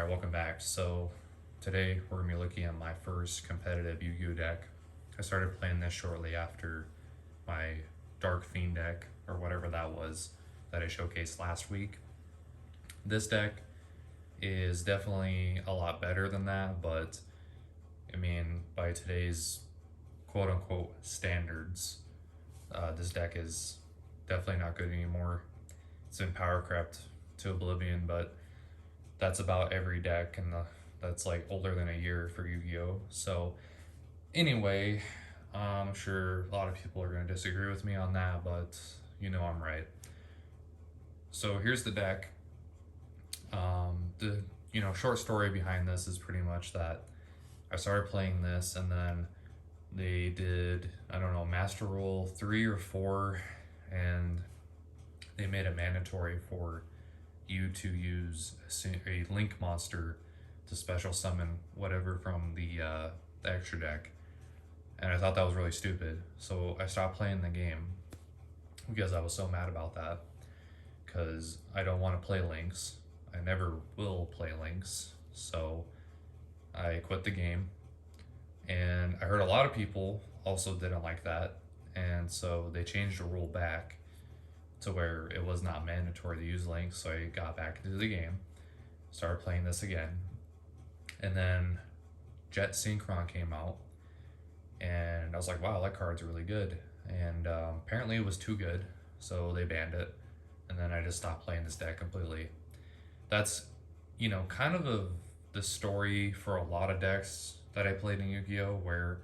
Alright, welcome back. So today we're going to be looking at my first competitive Yu-Gi-Oh deck. I started playing this shortly after my Dark Fiend deck, or whatever that was, that I showcased last week. This deck is definitely a lot better than that, but I mean, by today's quote-unquote standards, this deck is definitely not good anymore. It's been power crept to oblivion, but that's about every deck, and that's like older than a year for Yu-Gi-Oh. So anyway, I'm sure a lot of people are going to disagree with me on that, but you know I'm right. So here's the deck. The short story behind this is pretty much that I started playing this, and then they did, I don't know, Master Rule 3 or 4, and they made it mandatory for you to use a link monster to special summon whatever from the extra deck, and I thought that was really stupid. So I stopped playing the game because I was so mad about that, because I don't want to play links. I never will play links, so I quit the game. And I heard a lot of people also didn't like that, and so they changed the rule back to where it was not mandatory to use links. So I got back into the game, started playing this again, and then Jet Synchron came out, and I was like, wow, that card's really good. And apparently it was too good, so they banned it, and then I just stopped playing this deck completely. That's, kind of the story for a lot of decks that I played in Yu-Gi-Oh, where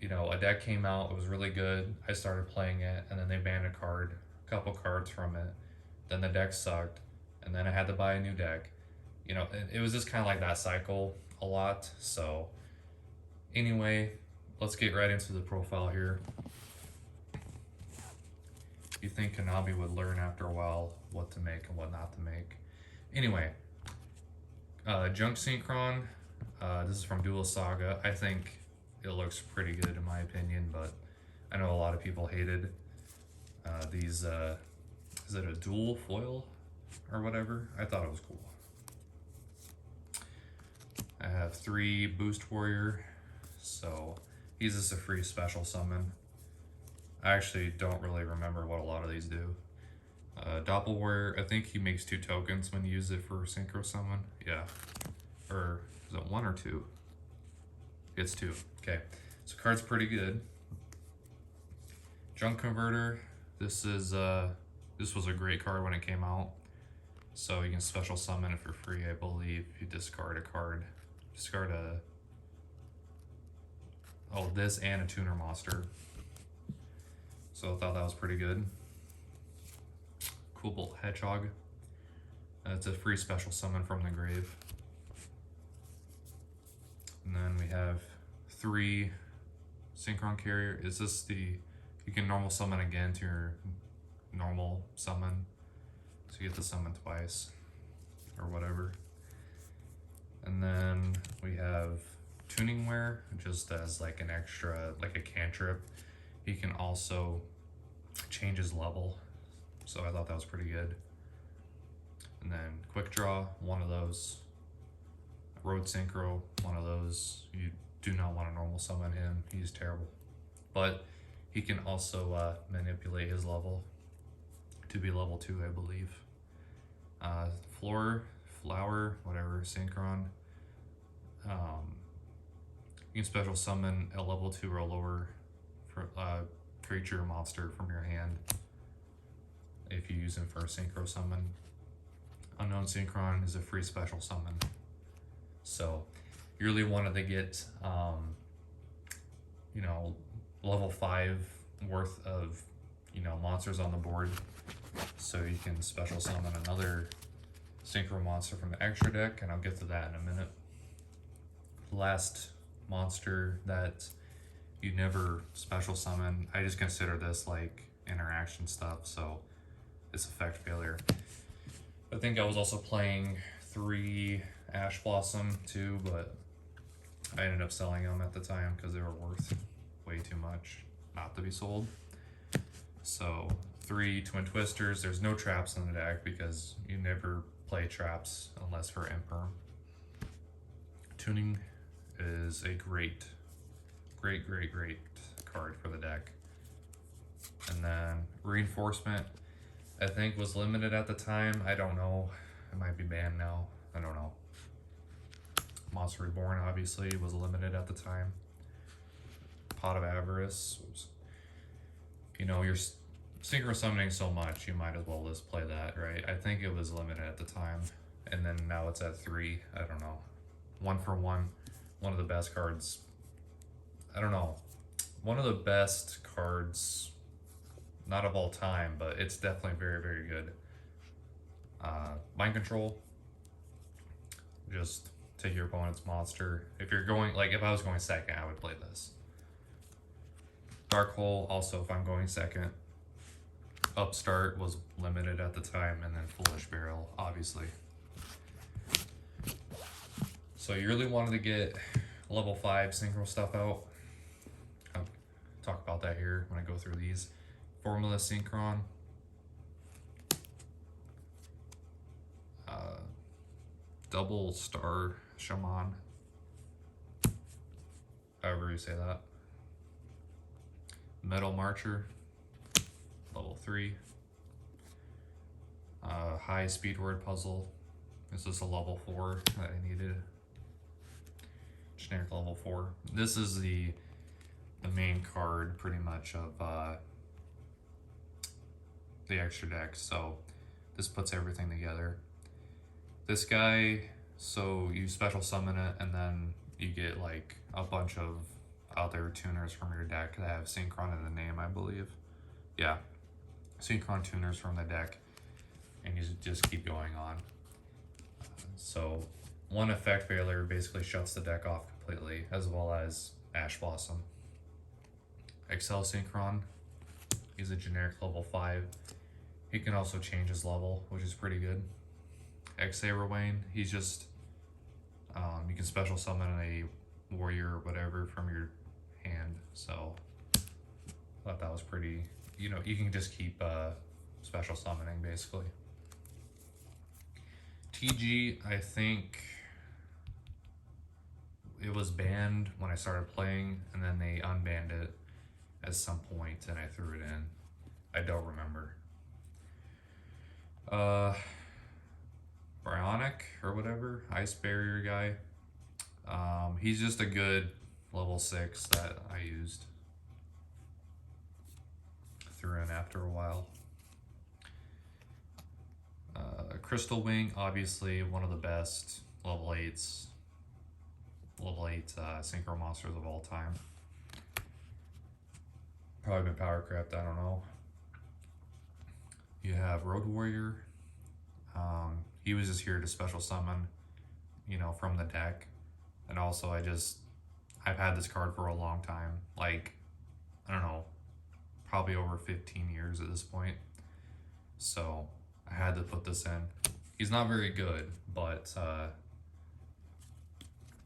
a deck came out, it was really good, I started playing it, and then they banned a couple cards from it, then the deck sucked, and then I had to buy a new deck. It was just kind of like that cycle a lot. So anyway, let's get right into the profile here. You think Konami would learn after a while what to make and what not to make. Anyway, Junk Synchron, this is from Duel Saga. I think it looks pretty good in my opinion, but I know a lot of people hated these, is it a dual foil or whatever? I thought it was cool. I have 3 Boost Warrior, so he's just a free special summon. I actually don't really remember what a lot of these do. Doppel Warrior, I think he makes 2 tokens when you use it for Synchro Summon. Yeah. Or is it 1 or 2? It's 2. Okay. So card's pretty good. Junk Converter. This was a great card when it came out. So you can special summon it for free, I believe. You discard a card. Discard this and a tuner monster. So I thought that was pretty good. Cobalt Hedgehog. It's a free special summon from the grave. And then we have 3 Synchron Carrier. Is this you can normal summon again to your normal summon. So you get to summon twice or whatever. And then we have Tuning Wear, just as like an extra, like a cantrip. He can also change his level. So I thought that was pretty good. And then Quick Draw, one of those. Road Synchro, one of those. You do not want to normal summon him. He's terrible. But he can also manipulate his level to be level 2, I believe. Flower, whatever, Synchron. You can special summon a level 2 or lower for creature or monster from your hand if you use him for a Synchro Summon. Unknown Synchron is a free special summon. So you really wanted to get level 5 worth of monsters on the board, so you can special summon another Synchro monster from the extra deck, and I'll get to that in a minute. Last monster that you never special summon, I just consider this like interaction stuff, so it's effect failure. I think I was also playing 3 Ash Blossom too, but I ended up selling them at the time because they were worth way too much not to be sold. So 3 Twin Twisters. There's no traps in the deck because you never play traps unless for Imperm. Tuning is a great card for the deck. And then Reinforcement, I think, was limited at the time. I don't know. It might be banned now. I don't know. Monster Reborn, obviously, was limited at the time. Pot of Avarice was, you know, you're synchro summoning so much, you might as well just play that, right? I think it was limited at the time. And then now it's at 3. I don't know. 1 for 1. One of the best cards. I don't know. One of the best cards, not of all time, but it's definitely very good. Mind Control. Just take your opponent's monster. If you're going, like, if I was going second, I would play this. Dark Hole, also if I'm going second. Upstart was limited at the time, and then Foolish Barrel, obviously. So you really wanted to get level 5 synchro stuff out. I'll talk about that here when I go through these. Formula Synchron. Double Star Shaman. However you say that. Metal Marcher. Level 3. High Speed Word Puzzle. This is a level 4 that I needed. Generic level 4. This is the main card pretty much of the extra deck, so this puts everything together. This guy, so you special summon it and then you get like a bunch of other tuners from your deck that have Synchron in the name, I believe. Yeah, Synchron tuners from the deck, and you just keep going on. So one effect failure basically shuts the deck off completely, as well as Ash Blossom. Excel Synchron, he's a generic level 5. He can also change his level, which is pretty good. Xaverwayne, he's just, you can special summon a warrior or whatever from your hand, so I thought that was pretty, you know, you can just keep special summoning basically. TG, I think it was banned when I started playing, and then they unbanned it at some point, and I threw it in. I don't remember. Bionic or whatever, Ice Barrier guy. He's just a good level 6 that I used. Threw in after a while. Crystal Wing, obviously one of the best level 8 synchro monsters of all time. Probably been power crept, I don't know. You have Road Warrior. He was just here to special summon, you know, from the deck. And also I've had this card for a long time, like, I don't know, probably over 15 years at this point. So I had to put this in. He's not very good, but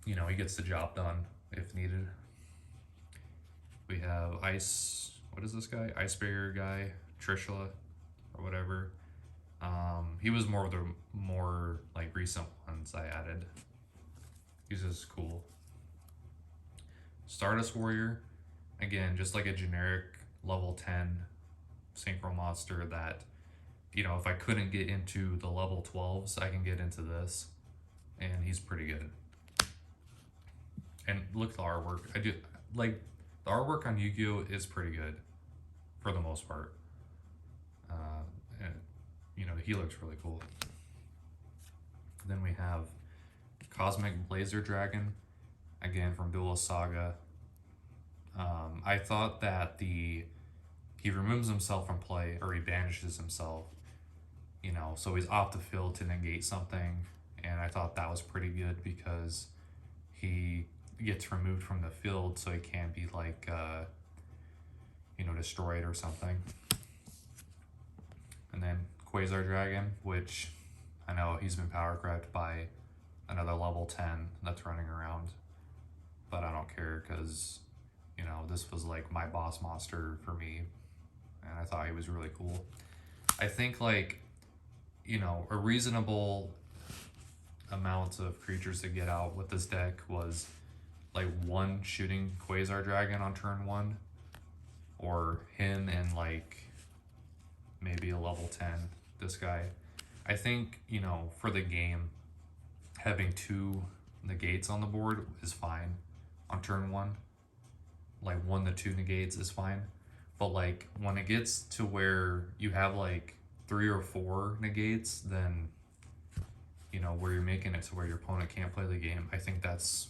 you know, he gets the job done if needed. We have Ice, what is this guy? Ice Barrier guy, Trishula or whatever. He was more of the more like recent ones I added. He's just cool. Stardust Warrior, again, just like a generic level 10 synchro monster that, you know, if I couldn't get into the level 12s, I can get into this, and he's pretty good. And look at the artwork. I do like the artwork on Yugioh is pretty good for the most part. And you know, he looks really cool. Then we have Cosmic Blazer Dragon, again from Duelist Saga. I thought that he removes himself from play, or he banishes himself, you know, so he's off the field to negate something, and I thought that was pretty good because he gets removed from the field, so he can't be like, you know, destroyed or something. And then Quasar Dragon, which I know he's been power crept by another level 10 that's running around, but I don't care because, you know, this was like my boss monster for me, and I thought he was really cool. I think, like, you know, a reasonable amounts of creatures to get out with this deck was like one shooting Quasar Dragon on turn one, or him and like maybe a level 10, this guy. I think, you know, for the game, having two negates on the board is fine on turn one. Like 1 to 2 negates is fine. But like when it gets to where you have like 3 or 4 negates, then, you know, where you're making it to where your opponent can't play the game, I think that's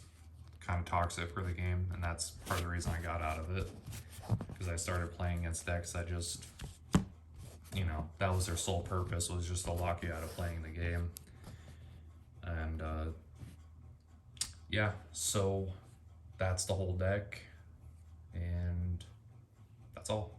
kind of toxic for the game, and that's part of the reason I got out of it. Because I started playing against decks that just, you know, that was their sole purpose, was just to lock you out of playing the game. And yeah, so that's the whole deck, and that's all.